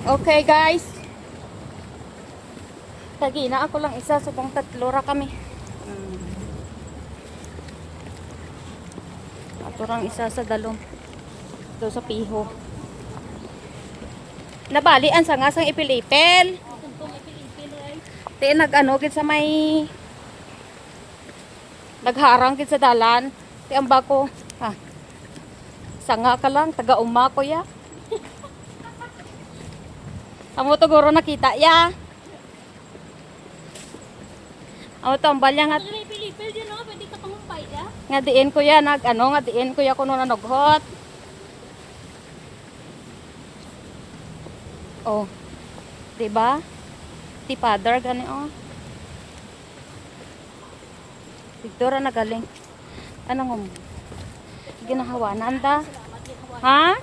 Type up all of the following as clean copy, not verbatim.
Okay guys. Kagina ako lang isa, subong tatlo ra kami. Aturang isa sa dalom. Ito sa piho. Nabalian sa nga sang ipil-ipil. Ti nag-ano gid sa may nagharang gid sa dalan. Ti ang bako. Ha. Sanga ka lang, taga-uma ko ya. Amo to guro nakita ya. Amo to ang balya nga. Pilipil din no, pwede ka pangumpay ya. Nga diin ko ya nga diin ko ya kuno nanughot. Oh. 'Di ba? Ti father gani oh. Dito ra nagaling. Anong ginahawanan ta? Ha?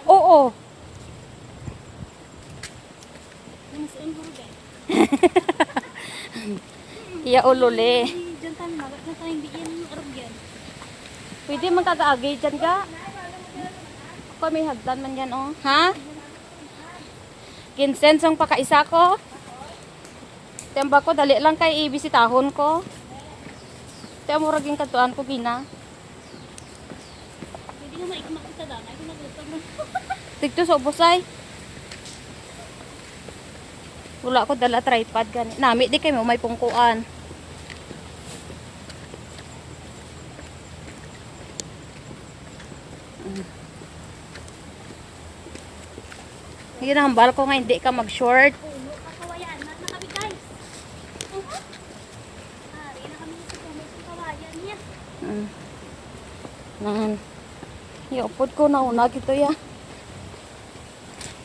Oo. Iya ulule. Diyan tayo magat na tayong biyan ng arugyan. Pwede magkakaagay dyan ka. Ako may hagdan man yan oh. Ha? Kinsens ang pakaisa ko. Temba ko dali lang kay ibisitahon ko. Tiyan mo raging katuan ko gina. Pwede nga maikmak kita daan. Ay, nagutog mo. Tigto sa ubosay. Wala ko dala tripod gani. Nami di kay mo may pungkuan. Ginahambal ko nga hindi ka mag-short. Puno, kakawayan. Mat na kami guys. Ari na kami sa puno sa kawayan niya. Nan. Iupod ko na una kito ya.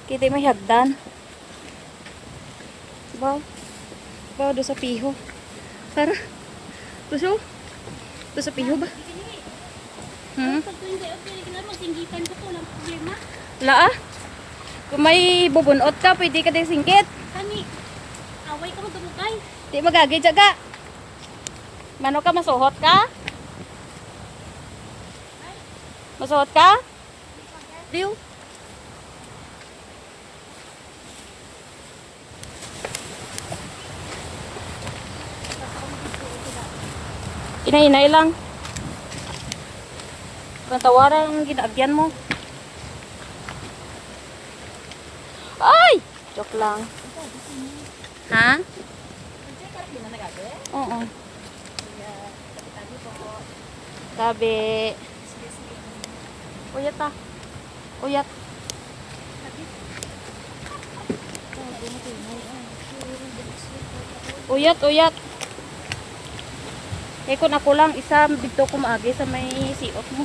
Kita may hagdan. Ba? Ba do sa piho. Tara. Tuso. Do sa piho ba? Pag tuwing kayo, pwede ka na masinggitan ko po ng problema. Laa? Kung may bubunot ka, pwede ka din singkit. Kani, away ka magkabukay. Di magagi jaga. Mano ka masuhot ka? Masuhot ka? Diyo. Inay-inay lang. Pantawaran ang ginagyan mo. Ay! Joke lang. Ha? Oo. Tabi. Uyat ta. Uyat. Uyat, uyat. Eh kung ako lang, isa dito ko maagi sa may siot mo.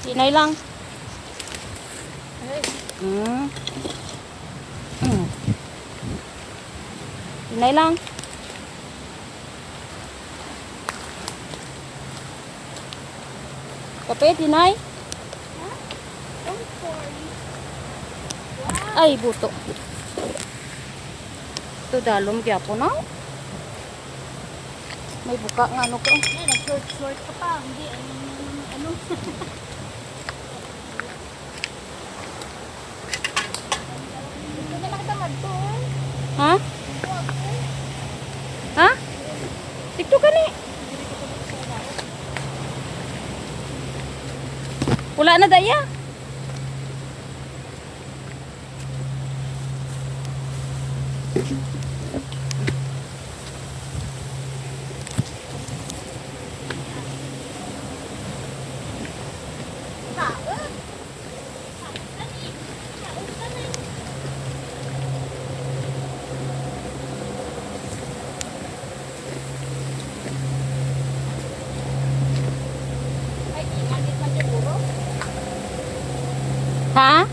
Sinay lang. Sinay lang. Kape, tinay. Ay, buto. Ito dalom gyapo na. May buka nga ano ko. Yan, nag-short ka pa. Hindi, ano. Ito na lang tamad to. Ha? Ha? Tikto ka ni. Wala na daya. Ha?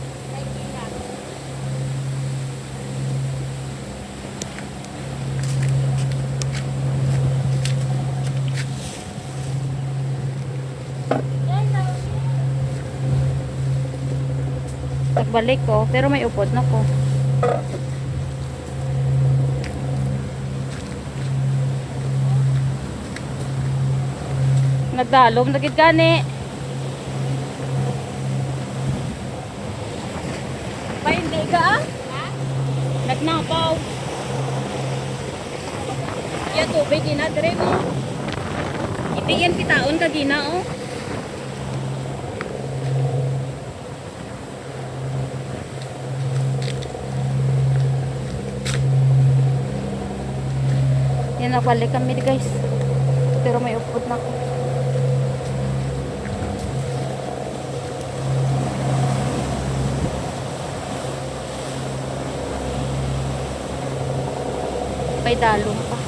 Nagbalik ko, pero may upod na ko. Nagdalom na gid gani. Pa hindi ka ah? Nagnapaw. Yan tubig gina dire mo. Hindi yan pitaon ka gina oh. Yan nagbalik kami guys. Pero may upod na ko. May dalong pa.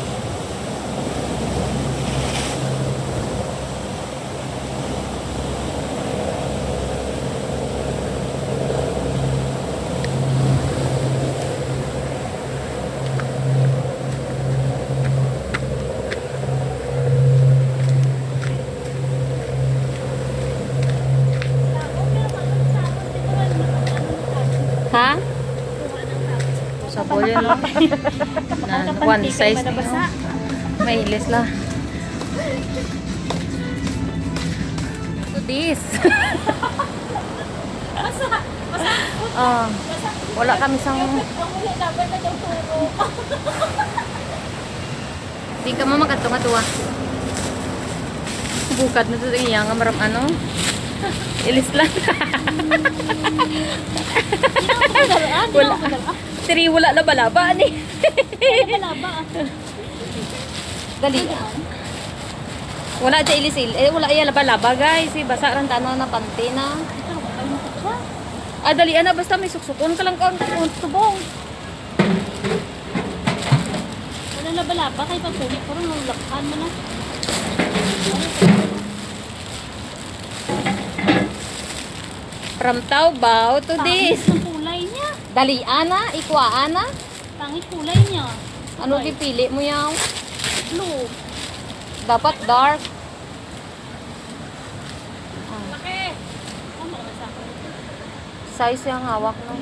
Ha? Sabol yun lang. Na, one size na yun. May ilis lang. To this. Wala kami sang... Di ka mo magkatong-atuwa. Bukat na ito iya nga maram ano. Ilis lang. Wala. Tiri wala na balaba ni. Balaba. Dali. Wala dyan ilisil. Eh, wala iya laba-laba guys. Basa ran tanaw na panty na. Ah, dali na. Basta may suksukon ka lang kaon. Tubong. Wala na balaba kay pagpumit. Parang nulakhan mo na. From Taobao to this. Pangit ang kulay niya. Dali ana. Ikwa ana. Pangit kulay niya. Ano gipili mo yaw? Blue. Dapat dark. Laki. Ano ba sa akin? Size yung hawak no.